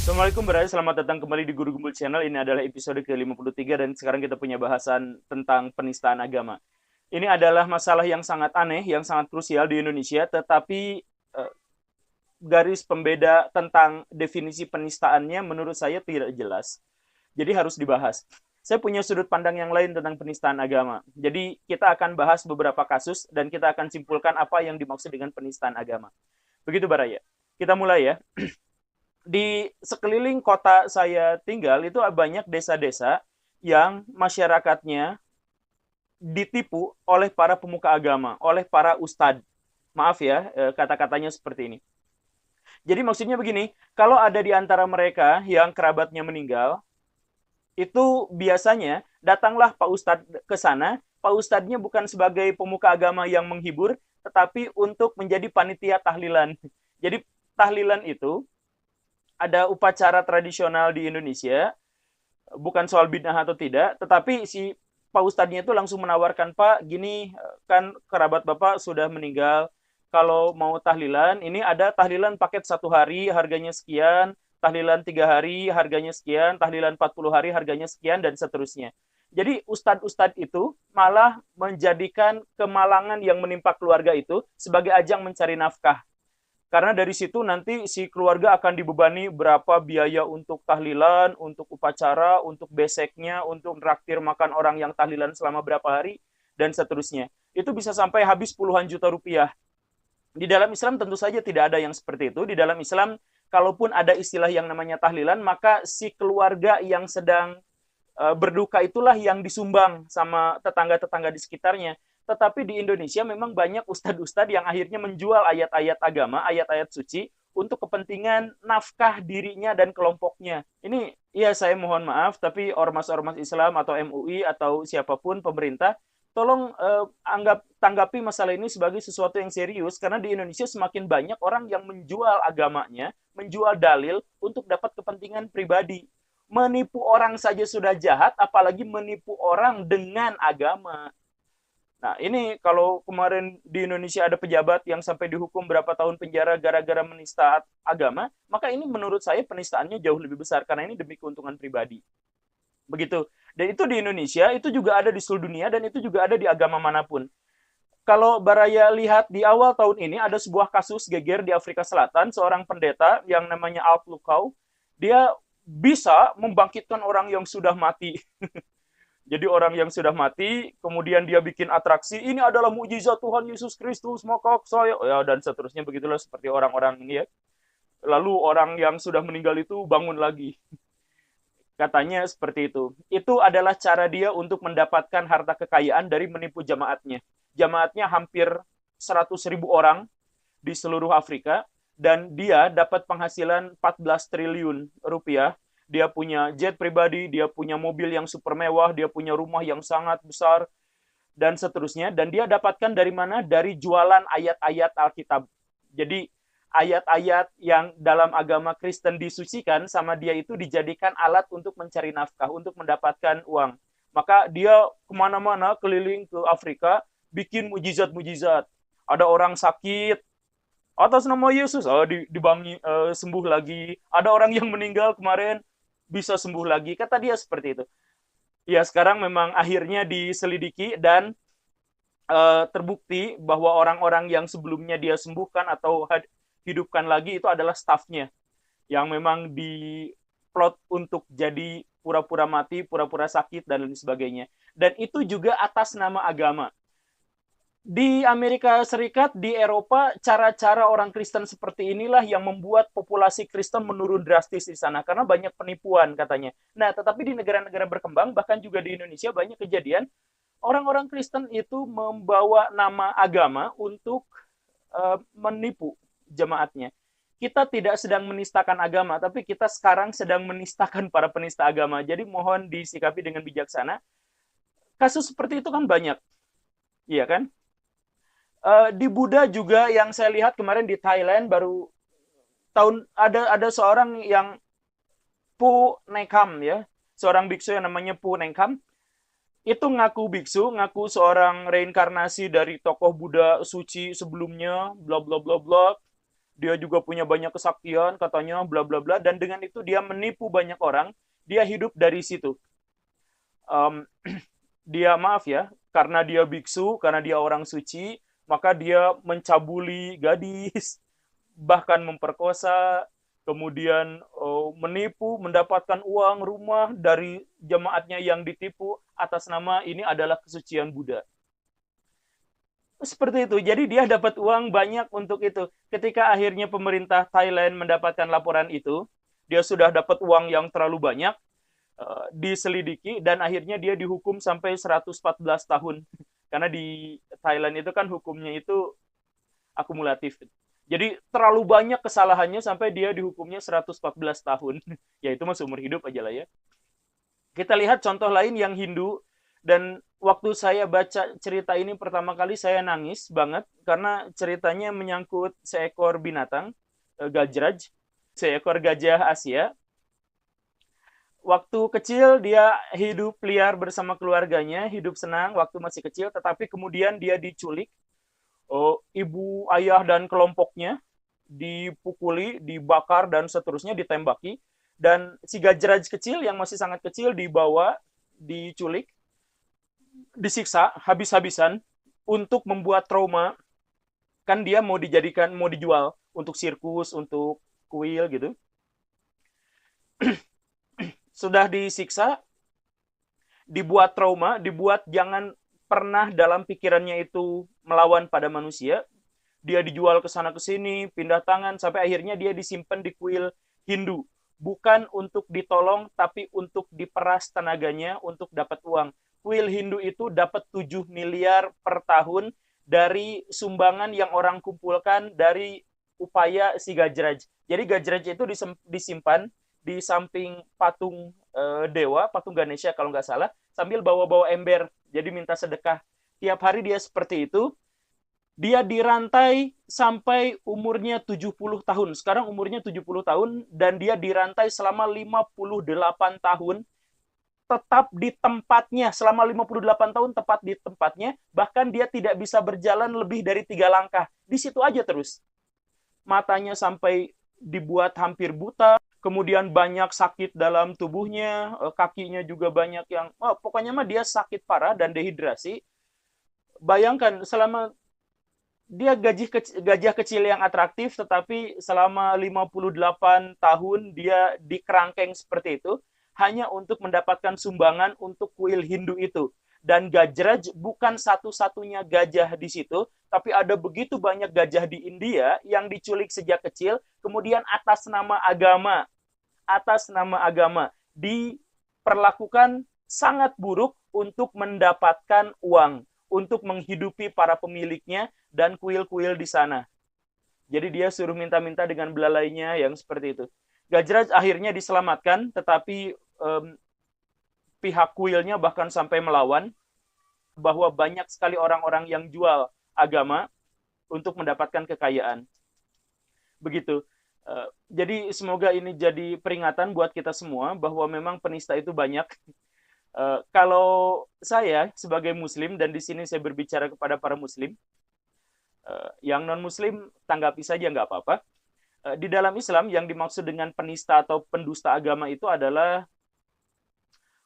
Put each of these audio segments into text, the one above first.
Assalamualaikum brother, selamat datang kembali di Guru Gembul Channel. Ini adalah episode ke-53 dan sekarang kita punya bahasan tentang penistaan agama. Ini adalah masalah yang sangat aneh, yang sangat krusial di Indonesia, tetapi garis pembeda tentang definisi penistaannya menurut saya tidak jelas. Jadi harus dibahas. Saya punya sudut pandang yang lain tentang penistaan agama. Jadi kita akan bahas beberapa kasus dan kita akan simpulkan apa yang dimaksud dengan penistaan agama. Begitu Baraya. Kita mulai ya. Di sekeliling kota saya tinggal itu banyak desa-desa yang masyarakatnya ditipu oleh para pemuka agama, oleh para ustadz. Maaf ya, kata-katanya seperti ini. Jadi maksudnya begini, kalau ada di antara mereka yang kerabatnya meninggal, itu biasanya datanglah Pak Ustadz ke sana. Pak Ustadznya bukan sebagai pemuka agama yang menghibur, tetapi untuk menjadi panitia tahlilan. Jadi tahlilan itu ada upacara tradisional di Indonesia, bukan soal bid'ah atau tidak, tetapi si Pak Ustadznya itu langsung menawarkan, Pak, gini, kan kerabat Bapak sudah meninggal, kalau mau tahlilan, ini ada tahlilan paket 1 hari, harganya sekian, tahlilan 3 hari, harganya sekian, tahlilan 40 hari, harganya sekian, dan seterusnya. Jadi ustadz-ustadz itu malah menjadikan kemalangan yang menimpa keluarga itu sebagai ajang mencari nafkah. Karena dari situ nanti si keluarga akan dibebani berapa biaya untuk tahlilan, untuk upacara, untuk beseknya, untuk traktir makan orang yang tahlilan selama berapa hari, dan seterusnya. Itu bisa sampai habis puluhan juta rupiah. Di dalam Islam tentu saja tidak ada yang seperti itu. Di dalam Islam, kalaupun ada istilah yang namanya tahlilan, maka si keluarga yang sedang berduka itulah yang disumbang sama tetangga-tetangga di sekitarnya. Tetapi di Indonesia memang banyak ustadz-ustadz yang akhirnya menjual ayat-ayat agama, ayat-ayat suci untuk kepentingan nafkah dirinya dan kelompoknya. Ini ya saya mohon maaf, tapi ormas-ormas Islam atau MUI atau siapapun pemerintah, tolong tanggapi masalah ini sebagai sesuatu yang serius karena di Indonesia semakin banyak orang yang menjual agamanya, menjual dalil untuk dapat kepentingan pribadi. Menipu orang saja sudah jahat, apalagi menipu orang dengan agama. Nah, ini kalau kemarin di Indonesia ada pejabat yang sampai dihukum berapa tahun penjara gara-gara menista agama, maka ini menurut saya penistaannya jauh lebih besar karena ini demi keuntungan pribadi. Begitu. Dan itu di Indonesia, itu juga ada di seluruh dunia dan itu juga ada di agama manapun. Kalau Baraya lihat di awal tahun ini ada sebuah kasus geger di Afrika Selatan, seorang pendeta yang namanya Alp Lukau, dia bisa membangkitkan orang yang sudah mati. Jadi orang yang sudah mati, kemudian dia bikin atraksi, ini adalah mukjizat Tuhan Yesus Kristus, maka saya, ya, dan seterusnya begitulah seperti orang-orang ini ya. Lalu orang yang sudah meninggal itu bangun lagi. Katanya seperti itu. Itu adalah cara dia untuk mendapatkan harta kekayaan dari menipu jamaatnya. Jamaatnya hampir 100.000 orang di seluruh Afrika, dan dia dapat penghasilan 14 triliun rupiah. Dia punya jet pribadi, dia punya mobil yang super mewah, dia punya rumah yang sangat besar, dan seterusnya. Dan dia dapatkan dari mana? Dari jualan ayat-ayat Alkitab. Jadi ayat-ayat yang dalam agama Kristen disucikan sama dia itu dijadikan alat untuk mencari nafkah, untuk mendapatkan uang. Maka dia kemana-mana keliling ke Afrika, bikin mujizat-mujizat. Ada orang sakit, atas nama Yesus, sembuh lagi. Ada orang yang meninggal kemarin, bisa sembuh lagi. Kata dia seperti itu. Ya sekarang memang akhirnya diselidiki dan terbukti bahwa orang-orang yang sebelumnya dia sembuhkan atau hidupkan lagi itu adalah stafnya yang memang diplot untuk jadi pura-pura mati, pura-pura sakit dan lain sebagainya. Dan itu juga atas nama agama. Di Amerika Serikat, di Eropa, cara-cara orang Kristen seperti inilah yang membuat populasi Kristen menurun drastis di sana karena banyak penipuan katanya. Nah, tetapi di negara-negara berkembang, bahkan juga di Indonesia banyak kejadian orang-orang Kristen itu membawa nama agama untuk menipu jemaatnya. Kita tidak sedang menistakan agama, tapi kita sekarang sedang menistakan para penista agama. Jadi mohon disikapi dengan bijaksana. Kasus seperti itu kan banyak, iya kan? Di Buddha juga yang saya lihat kemarin di Thailand baru ada seorang yang Pu Nekam ya, seorang biksu yang namanya Pu Nekam itu ngaku biksu, ngaku seorang reinkarnasi dari tokoh Buddha suci sebelumnya, bla bla bla bla. dia juga punya banyak kesaktian, katanya bla bla bla, dan dengan itu dia menipu banyak orang, dia hidup dari situ. Um, dia maaf ya, karena dia biksu, karena dia orang suci, maka dia mencabuli gadis, bahkan memperkosa, kemudian menipu, mendapatkan uang rumah dari jemaatnya yang ditipu atas nama ini adalah kesucian Buddha. Seperti itu. Jadi dia dapat uang banyak untuk itu. Ketika akhirnya pemerintah Thailand mendapatkan laporan itu, dia sudah dapat uang yang terlalu banyak, diselidiki, dan akhirnya dia dihukum sampai 114 tahun. Karena di Thailand itu kan hukumnya itu akumulatif. Jadi terlalu banyak kesalahannya sampai dia dihukumnya 114 tahun. Ya itu masih umur hidup aja lah ya. Kita lihat contoh lain yang Hindu, dan waktu saya baca cerita ini pertama kali saya nangis banget karena ceritanya menyangkut seekor binatang, Gajraj, seekor gajah Asia. Waktu kecil dia hidup liar bersama keluarganya, hidup senang waktu masih kecil, tetapi kemudian dia diculik. Ibu, ayah, dan kelompoknya dipukuli, dibakar, dan seterusnya ditembaki. Dan si Gajraj kecil yang masih sangat kecil dibawa, diculik, disiksa habis-habisan untuk membuat trauma. Kan dia mau dijadikan, mau dijual untuk sirkus, untuk kuil gitu. Sudah disiksa, dibuat trauma, dibuat jangan pernah dalam pikirannya itu melawan pada manusia. Dia dijual ke sana ke sini, pindah tangan, sampai akhirnya dia disimpan di kuil Hindu. Bukan untuk ditolong, tapi untuk diperas tenaganya untuk dapat uang. Kuil Hindu itu dapat 7 miliar per tahun dari sumbangan yang orang kumpulkan dari upaya si Gajraj. Jadi Gajraj itu disimpan di samping patung dewa, patung Ganesha kalau nggak salah, sambil bawa-bawa ember. Jadi minta sedekah. Tiap hari dia seperti itu. Dia dirantai sampai umurnya 70 tahun. Sekarang umurnya 70 tahun dan dia dirantai selama 58 tahun tetap di tempatnya. Selama 58 tahun tepat di tempatnya, bahkan dia tidak bisa berjalan lebih dari 3 langkah. Di situ aja terus. Matanya sampai dibuat hampir buta, kemudian banyak sakit dalam tubuhnya, kakinya juga banyak yang, pokoknya mah dia sakit parah dan dehidrasi. Bayangkan selama dia gajah kecil yang atraktif, tetapi selama 58 tahun dia dikerangkeng seperti itu, hanya untuk mendapatkan sumbangan untuk kuil Hindu itu. Dan Gajraj bukan satu-satunya gajah di situ, tapi ada begitu banyak gajah di India yang diculik sejak kecil, kemudian atas nama agama, diperlakukan sangat buruk untuk mendapatkan uang, untuk menghidupi para pemiliknya dan kuil-kuil di sana. Jadi dia suruh minta-minta dengan belalainya yang seperti itu. Gajraj akhirnya diselamatkan, tetapi pihak kuilnya bahkan sampai melawan, bahwa banyak sekali orang-orang yang jual agama untuk mendapatkan kekayaan. Begitu. Jadi semoga ini jadi peringatan buat kita semua bahwa memang penista itu banyak. Kalau saya sebagai muslim, dan di sini saya berbicara kepada para muslim, yang non-muslim tanggapi saja nggak apa-apa. Di dalam Islam yang dimaksud dengan penista atau pendusta agama itu adalah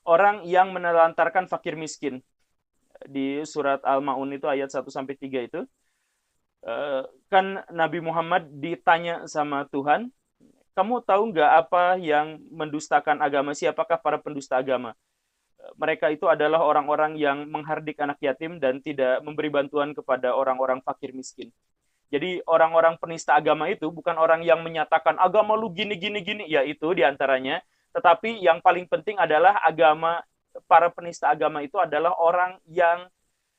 orang yang menelantarkan fakir miskin. Di surat Al-Ma'un itu ayat 1-3 itu. Kan Nabi Muhammad ditanya sama Tuhan, kamu tahu nggak apa yang mendustakan agama? Siapakah para pendusta agama? Mereka itu adalah orang-orang yang menghardik anak yatim dan tidak memberi bantuan kepada orang-orang fakir miskin. Jadi orang-orang penista agama itu bukan orang yang menyatakan agama lu gini gini gini, ya itu diantaranya. Tetapi yang paling penting adalah agama, para penista agama itu adalah orang yang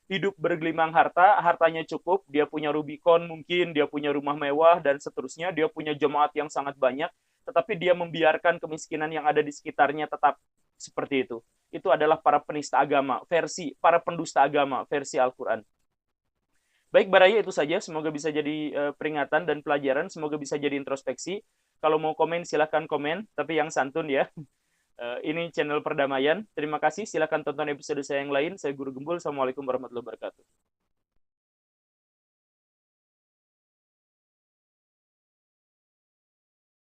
hidup bergelimang harta, hartanya cukup, dia punya Rubicon mungkin, dia punya rumah mewah dan seterusnya, dia punya jemaat yang sangat banyak, tetapi dia membiarkan kemiskinan yang ada di sekitarnya tetap seperti itu. Itu adalah para penista agama, para pendusta agama, versi Al-Quran. Baik, Baraya, itu saja. Semoga bisa jadi peringatan dan pelajaran. Semoga bisa jadi introspeksi. Kalau mau komen, silahkan komen. Tapi yang santun ya. Ini channel perdamaian. Terima kasih. Silahkan tonton episode saya yang lain. Saya Guru Gembul. Assalamualaikum warahmatullahi wabarakatuh.